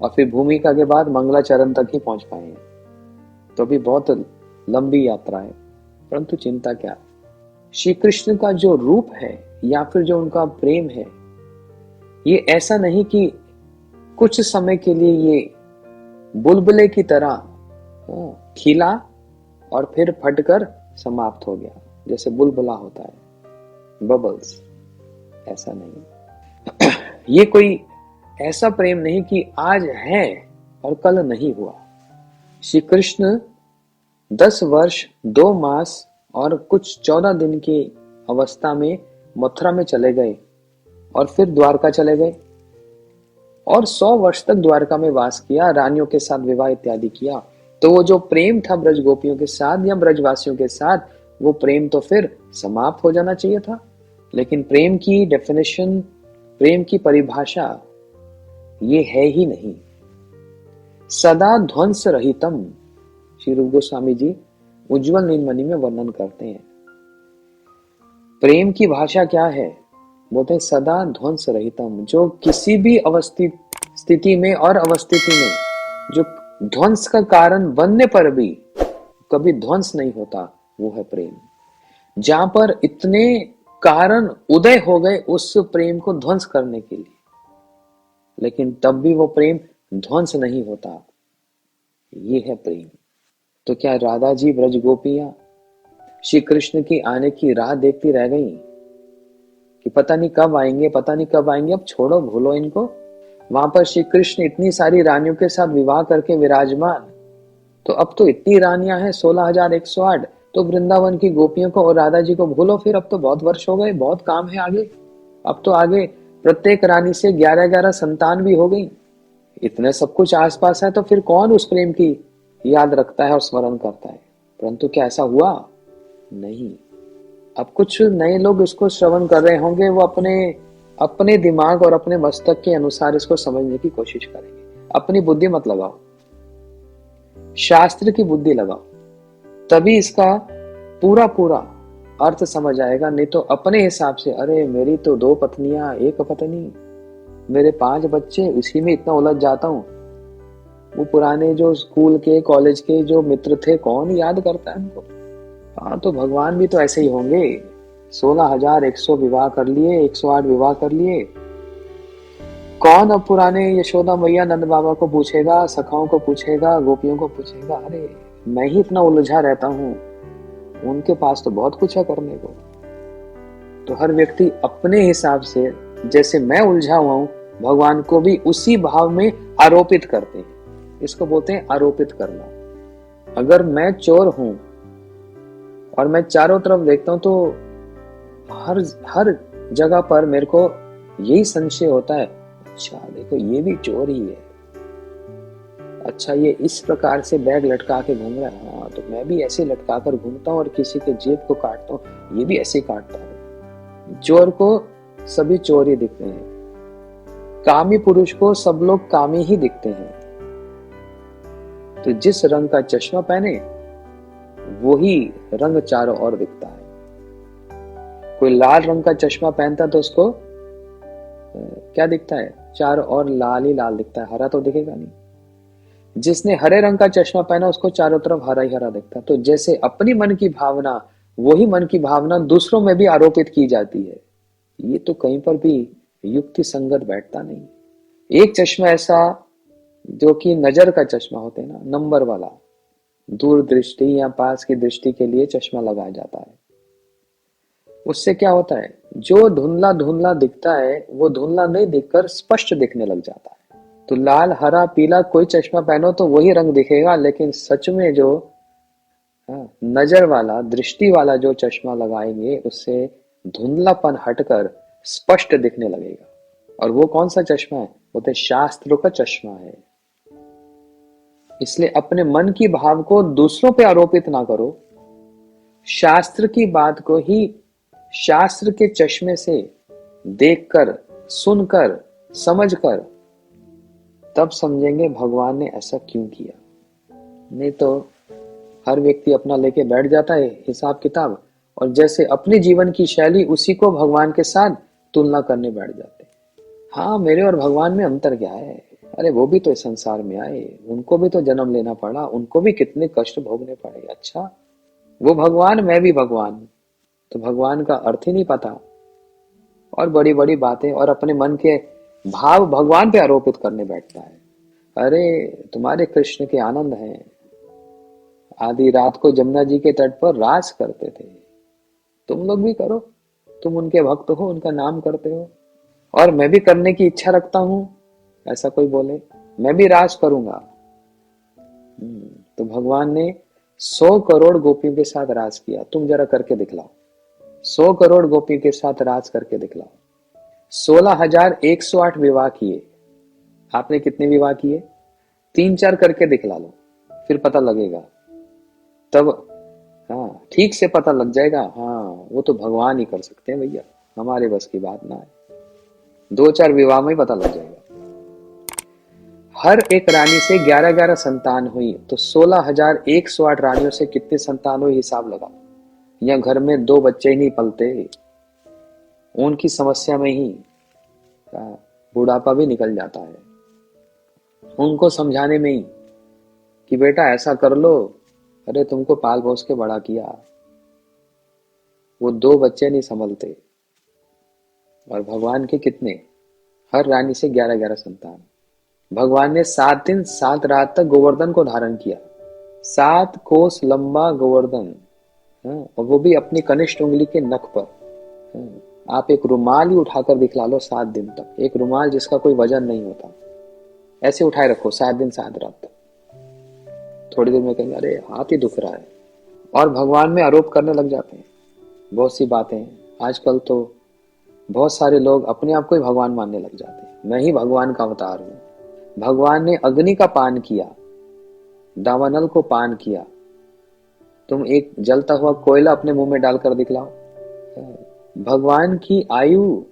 और फिर भूमिका के बाद मंगलाचरण तक ही पहुंच पाए हैं, तो अभी बहुत लंबी यात्रा है। परंतु चिंता क्या, श्री कृष्ण का जो रूप है या फिर जो उनका प्रेम है, ये ऐसा नहीं कि कुछ समय के लिए ये बुलबुले की तरह खिला और फिर फटकर समाप्त हो गया, जैसे बुलबुला होता है, बबल्स, ऐसा नहीं। ये कोई ऐसा प्रेम नहीं कि आज है और कल नहीं हुआ। श्री कृष्ण 10 वर्ष 2 मास और कुछ 14 दिन की अवस्था में मथुरा में चले गए और फिर द्वारका चले गए और 100 वर्ष तक द्वारका में वास किया, रानियों के साथ विवाह इत्यादि किया। तो वो जो प्रेम था ब्रज गोपियों के साथ या ब्रजवासियों के साथ, वो प्रेम तो फिर समाप्त हो जाना चाहिए था। लेकिन प्रेम की डेफिनेशन, प्रेम की परिभाषा ये है ही नहीं। सदा ध्वंस रहितम, श्री रूप गोस्वामी जी उज्जवल नीलमणि में वर्णन करते हैं। प्रेम की भाषा क्या है? बोलते हैं सदा ध्वंस रहितम, जो किसी भी स्थिति में और अवस्थिति में जो ध्वंस का कारण बनने पर भी कभी ध्वंस नहीं होता, वो है प्रेम। जहां पर इतने कारण उदय हो गए उस प्रेम को ध्वंस करने के लिए, लेकिन तब भी वो प्रेम ध्वंस नहीं होता, ये है प्रेम। तो क्या राधा जी ब्रज गोपियां श्री कृष्ण की आने की राह देखती रह गई कि पता नहीं कब आएंगे, पता नहीं कब आएंगे, अब छोड़ो, भूलो इनको। वहां पर श्री कृष्ण इतनी सारी रानियों के साथ विवाह करके विराजमान, तो अब तो इतनी रानियां हैं 16,108, तो वृंदावन की गोपियों को और राधा जी को भूलो फिर, अब तो बहुत वर्ष हो गए, बहुत काम है आगे। अब तो आगे प्रत्येक रानी से 11-11 संतान भी हो गई, इतने सब कुछ आसपास है, तो फिर कौन उस प्रेम की याद रखता है और स्मरण करता है? परंतु क्या ऐसा हुआ? नहीं। अब कुछ नए लोग इसको श्रवण कर रहे होंगे, वो अपने दिमाग और अपने मस्तक के अनुसार इसको समझने की कोशिश करेंगे। अपनी बुद्धि मत लगाओ, शास्त्र की बुद्धि लगाओ, तभी इसका पूरा पूरा अर्थ समझ आएगा। नहीं तो अपने हिसाब से, अरे मेरी तो 2 पत्नियां, 1 पत्नी, मेरे 5 बच्चे, उसी में इतना उलझ जाता हूं। वो पुराने जो स्कूल के कॉलेज के जो मित्र थे, कौन याद करता है उनको? हाँ, तो भगवान भी तो ऐसे ही होंगे। 16,100 विवाह कर लिए, 108 विवाह कर लिए। कौन अब पुराने यशोदा मैया नंद बाबा को पूछेगा, सखाओं को पूछेगा, गोपियों को पूछेगा? अरे मैं ही इतना उलझा रहता हूं, उनके पास तो बहुत कुछ है करने को। तो हर व्यक्ति अपने हिसाब से, जैसे मैं उलझा हुआ हूं, भगवान को भी उसी भाव में आरोपित करते हैं। इसको बोलते हैं आरोपित करना। अगर मैं चोर हूं और मैं चारों तरफ देखता हूं, तो हर जगह पर मेरे को यही संशय होता है, अच्छा देखो ये भी चोर ही है, अच्छा ये इस प्रकार से बैग लटका के घूम रहा है, हाँ तो मैं भी ऐसे लटका कर घूमता हूँ और किसी के जेब को काटता हूँ, ये भी ऐसे काटता हूँ। चोर को सभी चोर ही दिखते हैं, कामी पुरुष को सब लोग कामी ही दिखते हैं। तो जिस रंग का चश्मा पहने वही रंग चारों ओर दिखता है। कोई लाल रंग का चश्मा पहनता तो उसको क्या दिखता है? चारों ओर लाल ही लाल दिखता है, हरा तो दिखेगा नहीं। जिसने हरे रंग का चश्मा पहना उसको चारों तरफ हरा ही हरा दिखता है। तो जैसे अपनी मन की भावना, वही मन की भावना दूसरों में भी आरोपित की जाती है। ये तो कहीं पर भी युक्ति संगत बैठता नहीं। एक चश्मा ऐसा जो कि नजर का चश्मा होते हैं ना, नंबर वाला, दूर दृष्टि या पास की दृष्टि के लिए चश्मा लगाया जाता है। उससे क्या होता है, जो धुंधला धुंधला दिखता है वो धुंधला नहीं दिखकर स्पष्ट दिखने लग जाता है। तो लाल हरा पीला कोई चश्मा पहनो तो वही रंग दिखेगा, लेकिन सच में जो नजर वाला, दृष्टि वाला जो चश्मा लगाएंगे उससे धुंधलापन हटकर स्पष्ट दिखने लगेगा। और वो कौन सा चश्मा है? वो तो शास्त्रों का चश्मा है। इसलिए अपने मन की भाव को दूसरों पे आरोपित ना करो, शास्त्र की बात को ही शास्त्र के चश्मे से देखकर, सुनकर, समझकर तब समझेंगे भगवान ने ऐसा क्यों किया। नहीं तो हर व्यक्ति अपना लेके बैठ जाता है हिसाब किताब, और जैसे अपनी जीवन की शैली उसी को भगवान के साथ तुलना करने बैठ जाते। हाँ, मेरे और भगवान में अंतर क्या है? अरे वो भी तो इस संसार में आए, उनको भी तो जन्म लेना पड़ा, उनको भी कितने कष्ट भोगने पड़े। अच्छा, वो भगवान, मैं भी भगवान, तो भगवान का अर्थ ही नहीं पता, और बड़ी बड़ी बातें और अपने मन के भाव भगवान पे आरोपित करने बैठता है। अरे तुम्हारे कृष्ण के आनंद हैं, आधी रात को जमुना जी के तट पर रास करते थे, तुम लोग भी करो, तुम उनके भक्त हो, उनका नाम करते हो, और मैं भी करने की इच्छा रखता हूं। ऐसा कोई बोले मैं भी रास करूंगा, तो भगवान ने 100 करोड़ गोपियों के साथ रास किया, तुम जरा करके दिखलाओ। 100 करोड़ गोपियों के साथ राज करके दिखलाओ। 16,108 विवाह किए, आपने कितने विवाह किए? 3-4 करके दिखला लो। फिर पता लगेगा तब। हाँ, ठीक से पता लग जाएगा। हाँ, वो तो भगवान ही कर सकते हैं भैया, हमारे बस की बात ना है। 2-4 विवाह में ही पता लग जाएगा। हर एक रानी से 11-11 संतान हुई, तो 16,108 रानियों से कितनी संतान हुई हिसाब लगा। या घर में 2 बच्चे ही नहीं पलते, उनकी समस्या में ही बुढ़ापा भी निकल जाता है। उनको समझाने में ही कि बेटा ऐसा कर लो, अरे तुमको पाल पोस के बड़ा किया, वो 2 बच्चे नहीं संभलते। और भगवान के कितने, हर रानी से 11-11 संतान। भगवान ने 7 दिन 7 रात तक गोवर्धन को धारण किया, 7 कोस लंबा गोवर्धन। हाँ, और वो भी अपनी कनिष्ठ उंगली के नख पर। हाँ, आप एक रुमाल ही उठाकर दिखला लो 7 दिन तक, एक रुमाल जिसका कोई वजन नहीं होता, ऐसे उठाए रखो 7 दिन 7 रात तक। थोड़ी देर में कहेंगे अरे हाथ ही दुख रहा है, और भगवान में आरोप करने लग जाते हैं बहुत सी बातें। आजकल तो बहुत सारे लोग अपने आप को ही भगवान मानने लग जाते हैं, मैं ही भगवान का अवतार हूं। भगवान ने अग्नि का पान किया, दावानल को पान किया, तुम एक जलता हुआ कोयला अपने मुंह में डालकर दिखलाओ। भगवान की आयु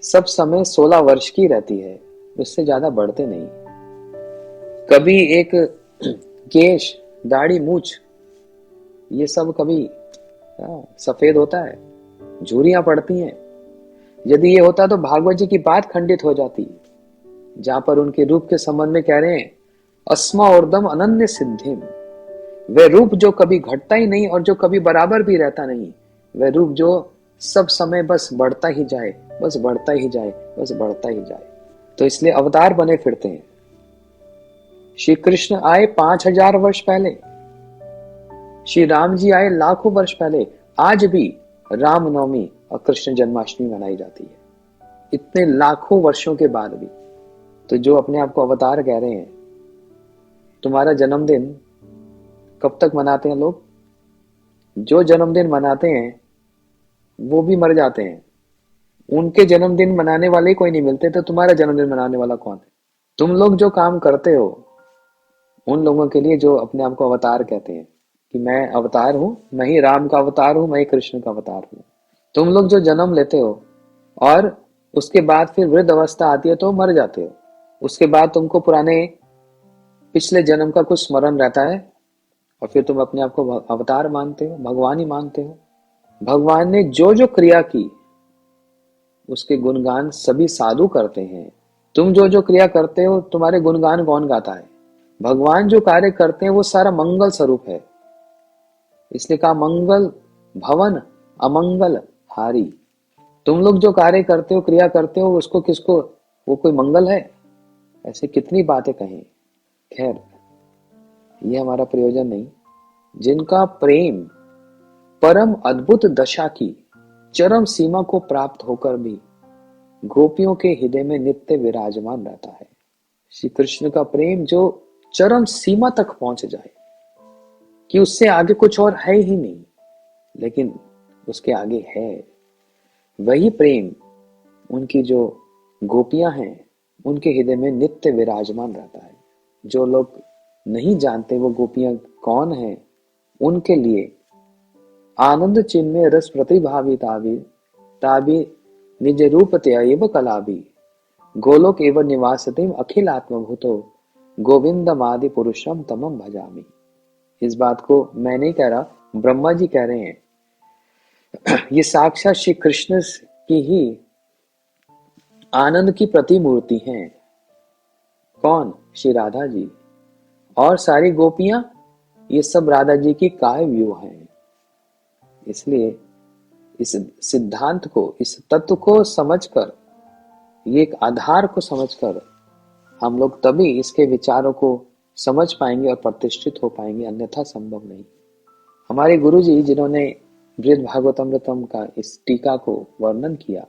सब समय 16 वर्ष की रहती है, उससे ज्यादा बढ़ते नहीं। कभी एक केश, दाढ़ी, मूछ, ये सब कभी सफेद होता है, झुर्रियां पड़ती हैं। यदि ये होता तो भागवत जी की बात खंडित हो जाती, जहां पर उनके रूप के संबंध में कह रहे हैं अस्मा औरदम अनन्य सिद्धिम। वह रूप जो कभी घटता ही नहीं और जो कभी बराबर भी रहता नहीं, वह रूप जो सब समय बस बढ़ता ही जाए, बस बढ़ता ही जाए, बस बढ़ता ही जाए। तो इसलिए अवतार बने फिरते हैं। श्री कृष्ण आए 5,000 वर्ष पहले, श्री राम जी आए लाखों वर्ष पहले। आज भी रामनवमी और कृष्ण जन्माष्टमी मनाई जाती है, इतने लाखों वर्षों के बाद भी। तो जो अपने आप को अवतार कह रहे हैं, तुम्हारा जन्मदिन कब तक मनाते हैं लोग? जो जन्मदिन मनाते हैं वो भी मर जाते हैं, उनके जन्मदिन मनाने वाले कोई नहीं मिलते, तो तुम्हारा जन्मदिन मनाने वाला कौन है? तुम लोग जो काम करते हो उन लोगों के लिए जो अपने आप को अवतार कहते हैं कि मैं अवतार हूं, मैं ही राम का अवतार हूं, मैं ही कृष्ण का अवतार हूं। तुम लोग जो जन्म लेते हो और उसके बाद फिर वृद्ध अवस्था आती है तो मर जाते हो, उसके बाद तुमको पुराने पिछले जन्म का कुछ स्मरण रहता है और फिर तुम अपने आप को अवतार मानते हो, भगवान ही मानते हो। भगवान ने जो जो क्रिया की उसके गुणगान सभी साधु करते हैं। तुम जो जो क्रिया करते हो तुम्हारे गुणगान कौन गाता है? भगवान जो कार्य करते हैं वो सारा मंगल स्वरूप है, इसलिए कहा मंगल भवन अमंगल हारी। तुम लोग जो कार्य करते हो, क्रिया करते हो, उसको किसको, वो कोई मंगल है? ऐसे कितनी बातें कहें। खैर, ये हमारा प्रयोजन नहीं। जिनका प्रेम परम अद्भुत दशा की चरम सीमा को प्राप्त होकर भी गोपियों के हृदय में नित्य विराजमान रहता है। श्री कृष्ण का प्रेम जो चरम सीमा तक पहुंच जाए कि उससे आगे कुछ और है ही नहीं, लेकिन उसके आगे है, वही प्रेम उनकी जो गोपियां हैं उनके हृदय में नित्य विराजमान रहता है। जो लोग नहीं जानते वो गोपियां कौन है, उनके लिए आनंद चिन्मय रस प्रतिभावी तावी ताबी निज रूप त्यैव कलाबी गोलोक एव निवासतिम अखिल आत्मभूतो गोविंदमादि पुरुषम तमम भजामि। इस बात को मैं नहीं कह रहा, ब्रह्मा जी कह रहे हैं। ये साक्षात श्री कृष्ण की ही आनंद की प्रतिमूर्ति हैं। कौन? श्री राधा जी। और सारी गोपियां ये सब राधा जी की काय व्यूह हैं। इसलिए इस सिद्धांत को, इस तत्व को समझकर, ये एक आधार को समझकर हम लोग तभी इसके विचारों को समझ पाएंगे और प्रतिष्ठित हो पाएंगे, अन्यथा संभव नहीं। हमारे गुरु जी जिन्होंने बृहद भागवतमृतम का इस टीका को वर्णन किया,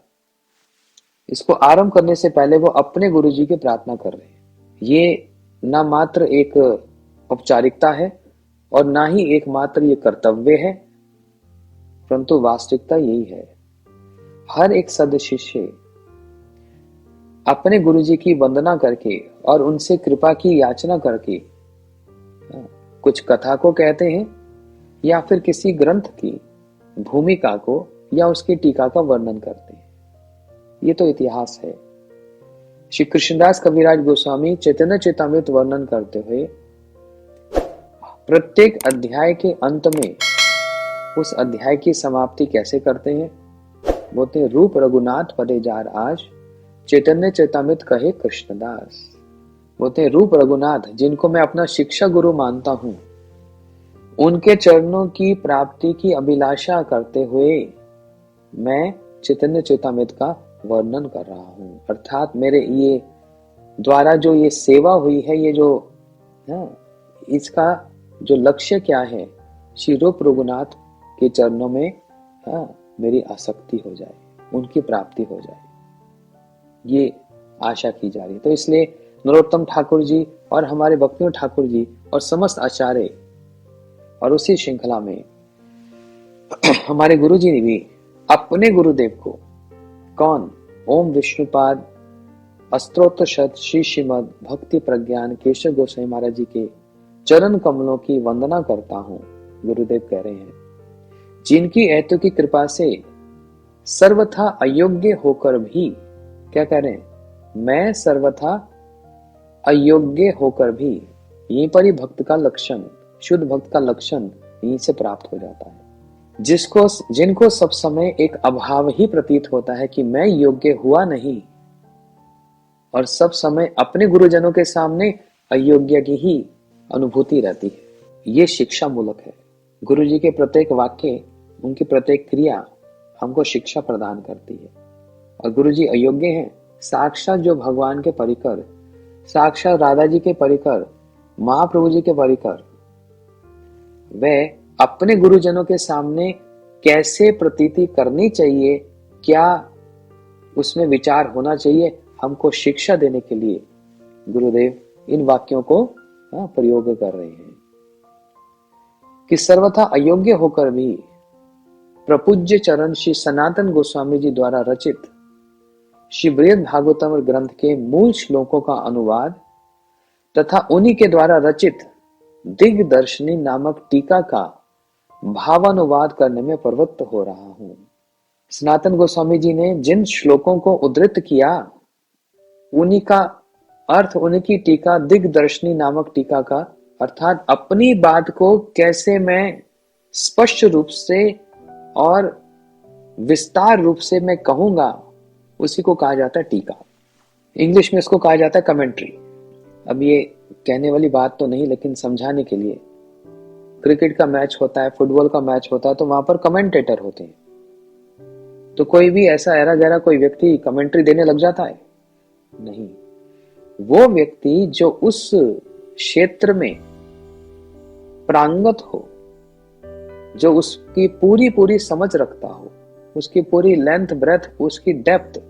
इसको आरंभ करने से पहले वो अपने गुरु जी की प्रार्थना कर रहे हैं। ये ना मात्र एक औपचारिकता है और ना ही एकमात्र ये कर्तव्य है, परंतु वास्तविकता यही है। हर एक सद शिष्य अपने गुरुजी की वंदना करके और उनसे कृपा की याचना करके कुछ कथा को कहते हैं या फिर किसी ग्रंथ की भूमिका को या उसकी टीका का वर्णन करते हैं। ये तो इतिहास है। श्री कृष्णदास कविराज गोस्वामी चैतन्य चेतामृत वर्णन करते हुए प्रत्येक अध्याय के अंत में उस अध्याय की समाप्ति कैसे करते हैं? बोलते हैं, रूप रघुनाथ पदे जार आज, चैतन्य चेतामृत कहे कृष्णदास। बोलते हैं, रूप रघुनाथ जिनको मैं अपना शिक्षा गुरु मानता हूं, उनके चरणों की प्राप्ति की अभिलाषा करते हुए मैं चैतन्य चेतामृत का वर्णन कर रहा हूं। अर्थात मेरे ये द्वारा जो ये सेवा हुई है, ये जो इसका जो लक्ष्य क्या है, श्री रूप रघुनाथ के चरणों में मेरी आसक्ति हो जाए, उनकी प्राप्ति हो जाए, ये आशा की जा रही। तो इसलिए नरोत्तम ठाकुर जी और हमारे भक्तियों ठाकुर जी और समस्त आचार्य और उसी श्रृंखला में हमारे गुरु जी ने भी अपने गुरुदेव को कौन ओम विष्णुपाद अस्त्रोत्तर श्री श्रीमद भक्ति प्रज्ञान केशव गोस्वामी महाराज जी के चरण कमलों की वंदना करता हूं। गुरुदेव कह रहे हैं, जिनकी ऐतु की कृपा से सर्वथा अयोग्य होकर भी, क्या कह रहे हैं, मैं सर्वथा अयोग्य होकर भी, यहीं पर ही भक्त का लक्षण, शुद्ध भक्त का लक्षण यहीं से प्राप्त हो जाता है। जिनको सब समय एक अभाव ही प्रतीत होता है कि मैं योग्य हुआ नहीं, और सब समय अपने गुरुजनों के सामने अयोग्य की ही अनुभूति रहती है। ये शिक्षा मूलक है। गुरु जी के प्रत्येक वाक्य, उनकी प्रत्येक क्रिया हमको शिक्षा प्रदान करती है। और गुरु जी अयोग्य हैं, साक्षात जो भगवान के परिकर, साक्षात राधा जी के परिकर, महाप्रभु जी के परिकर, वे अपने गुरुजनों के सामने कैसे प्रतीति करनी चाहिए, क्या उसमें विचार होना चाहिए, हमको शिक्षा देने के लिए गुरुदेव इन वाक्यों को प्रयोग कर रहे हैं कि सर्वथा अयोग्य होकर भी प्रपूज्य चरण श्री सनातन गोस्वामी जी द्वारा रचित श्री बृहद भागवतम ग्रंथ के मूल श्लोकों का अनुवाद तथा उन्हीं के द्वारा रचित दिग्दर्शनी नामक टीका का भावानुवाद करने में प्रवृत्त हो रहा हूं। सनातन गोस्वामी जी ने जिन श्लोकों को उद्धृत किया, उन्हीं का अर्थ, उनकी टीका दिग्दर्शनी नामक टीका का, अर्थात अपनी बात को कैसे मैं स्पष्ट रूप से और विस्तार रूप से मैं कहूंगा, उसी को कहा जाता है टीका। इंग्लिश में इसको कहा जाता है कमेंट्री। अब ये कहने वाली बात तो नहीं, लेकिन समझाने के लिए, क्रिकेट का मैच होता है, फुटबॉल का मैच होता है, तो वहां पर कमेंटेटर होते हैं। तो कोई भी ऐसा ऐरा गहरा कोई व्यक्ति कमेंट्री देने लग जाता है? नहीं। वो व्यक्ति जो उस क्षेत्र में प्रांगत हो, जो उसकी पूरी पूरी समझ रखता हो, उसकी पूरी लेंथ ब्रेथ, उसकी डेप्थ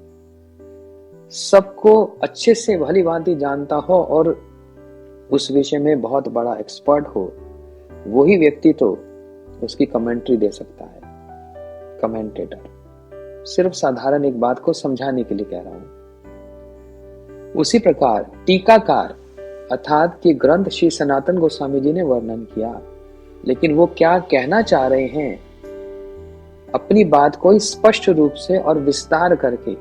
सबको अच्छे से भली भांति जानता हो और उस विषय में बहुत बड़ा एक्सपर्ट हो, वही व्यक्ति तो उसकी कमेंट्री दे सकता है, कमेंटेटर। सिर्फ साधारण एक बात को समझाने के लिए कह रहा हूं। उसी प्रकार टीकाकार अर्थात कि ग्रंथ श्री सनातन गोस्वामी जी ने वर्णन किया, लेकिन वो क्या कहना चाह रहे हैं, अपनी बात को स्पष्ट रूप से और विस्तार करके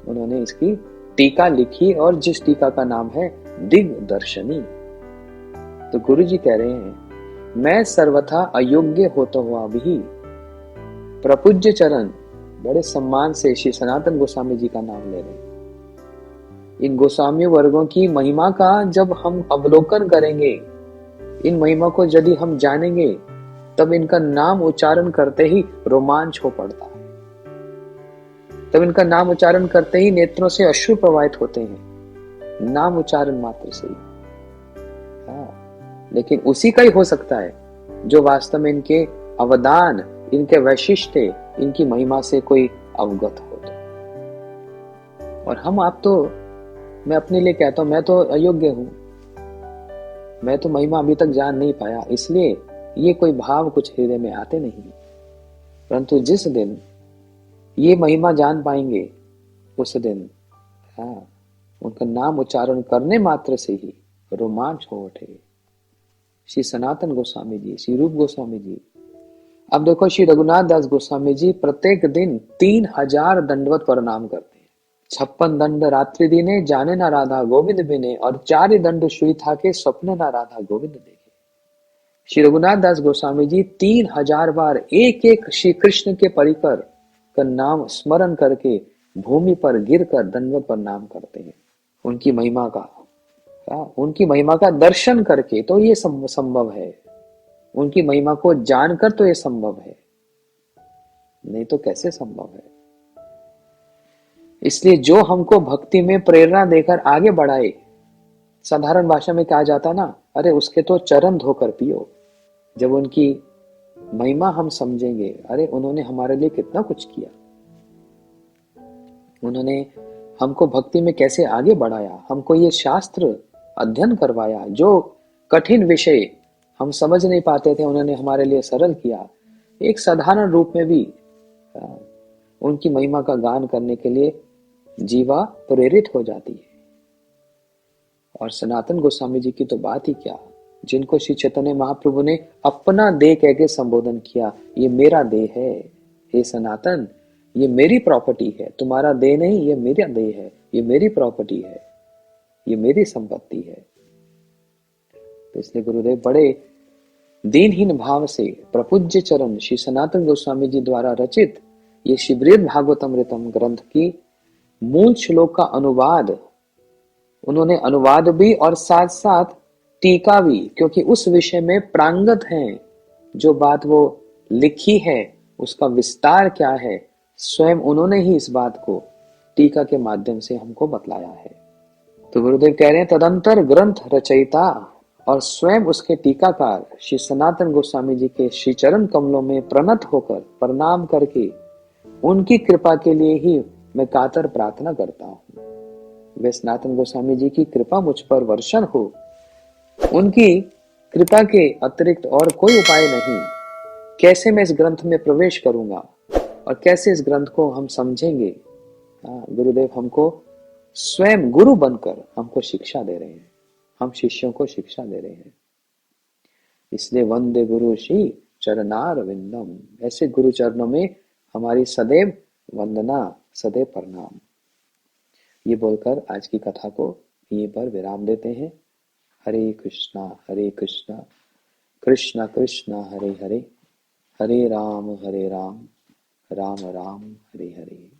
उन्होंने इसकी टीका लिखी, और जिस टीका का नाम है दिग्दर्शनी। तो गुरु जी कह रहे हैं, मैं सर्वथा अयोग्य होता हुआ भी प्रपूज्य चरण, बड़े सम्मान से श्री सनातन गोस्वामी जी का नाम ले रहे हैं। इन गोस्वामी वर्गों की महिमा का जब हम अवलोकन करेंगे, इन महिमा को यदि हम जानेंगे, तब इनका नाम उच्चारण करते ही रोमांच हो पड़ता है, तब इनका नाम उच्चारण करते ही नेत्रों से अश्रु प्रवाहित होते हैं, नाम उच्चारण मात्र से ही। लेकिन उसी का ही हो सकता है जो वास्तव में इनके अवदान, इनके वैशिष्ट्य, इनकी महिमा से कोई अवगत हो तो। और हम आप तो, मैं अपने लिए कहता हूं, मैं तो अयोग्य हूं, मैं तो महिमा अभी तक जान नहीं पाया, इसलिए ये कोई भाव कुछ हृदय में आते नहीं। परंतु जिस दिन ये महिमा जान पाएंगे, उस दिन उनका नाम उच्चारण करने मात्र से ही रोमांच हो उठे। श्री सनातन गोस्वामी जी, श्री रूप गोस्वामी जी। अब देखो श्री रघुनाथ दास गोस्वामी जी प्रत्येक दिन 3000 दंडवत प्रणाम करते हैं। 56 दंड रात्रि दिने, जाने ना राधा गोविंद बिने, और 4 दंड शुई था के, स्वप्न ना राधा गोविंद देखे। श्री रघुनाथ दास गोस्वामी जी 3000 बार एक एक श्री कृष्ण के परिकर का नाम स्मरण करके भूमि पर गिरकर दंडवत प्रणाम करते हैं। उनकी महिमा का, उनकी महिमा का दर्शन करके तो ये संभव है, उनकी महिमा को जानकर तो ये संभव है, नहीं तो कैसे संभव है। इसलिए जो हमको भक्ति में प्रेरणा देकर आगे बढ़ाए, साधारण भाषा में कहा जाता ना, अरे उसके तो चरण धोकर पियो। जब उनकी महिमा हम समझेंगे, अरे उन्होंने हमारे लिए कितना कुछ किया, उन्होंने हमको भक्ति में कैसे आगे बढ़ाया, हमको ये शास्त्र अध्ययन करवाया, जो कठिन विषय हम समझ नहीं पाते थे उन्होंने हमारे लिए सरल किया। एक साधारण रूप में भी उनकी महिमा का गान करने के लिए जीवा प्रेरित हो जाती है। और सनातन गोस्वामी जी की तो बात ही क्या, जिनको श्री चैतन्य महाप्रभु ने अपना देह कह के संबोधन किया, ये मेरा देह है, हे सनातन ये मेरी प्रॉपर्टी है, तुम्हारा देह नहीं, ये मेरा देह है, ये मेरी प्रॉपर्टी है, ये मेरी संपत्ति है। तो इसलिए गुरुदेव बड़े दीनहीन भाव से प्रपूज्य चरण श्री सनातन गोस्वामी जी द्वारा रचित ये शिवृद भागवतमृतम ग्रंथ की मूल श्लोक का अनुवाद उन्होंने अनुवाद भी और साथ साथ टीका भी, क्योंकि उस विषय में प्रांगत हैं, जो बात वो लिखी है उसका विस्तार क्या है, स्वयं उन्होंने ही इस बात को टीका के माध्यम से हमको बतलाया है। तो गुरुदेव कह रहे हैं तदंतर ग्रंथ रचयिता और स्वयं उसके टीकाकार श्री सनातन गोस्वामी जी के श्री चरण कमलों में प्रणत होकर प्रणाम करके उनकी कृपा के लिए ही मैं कातर प्रार्थना करता हूँ। वे सनातन गोस्वामी जी की कृपा मुझ पर वर्षण हो, उनकी कृपा के अतिरिक्त और कोई उपाय नहीं। कैसे मैं इस ग्रंथ में प्रवेश करूंगा और कैसे इस ग्रंथ को हम समझेंगे, गुरुदेव हमको स्वयं गुरु बनकर हमको शिक्षा दे रहे हैं, हम शिष्यों को शिक्षा दे रहे हैं। इसलिए वंदे गुरु श्री चरणार विंदम, ऐसे गुरु चरणों में हमारी सदैव वंदना, सदैव प्रणाम। ये बोलकर आज की कथा को यहीं पर विराम देते हैं। हरे कृष्णा कृष्णा कृष्णा हरे हरे, हरे राम राम राम हरे हरे।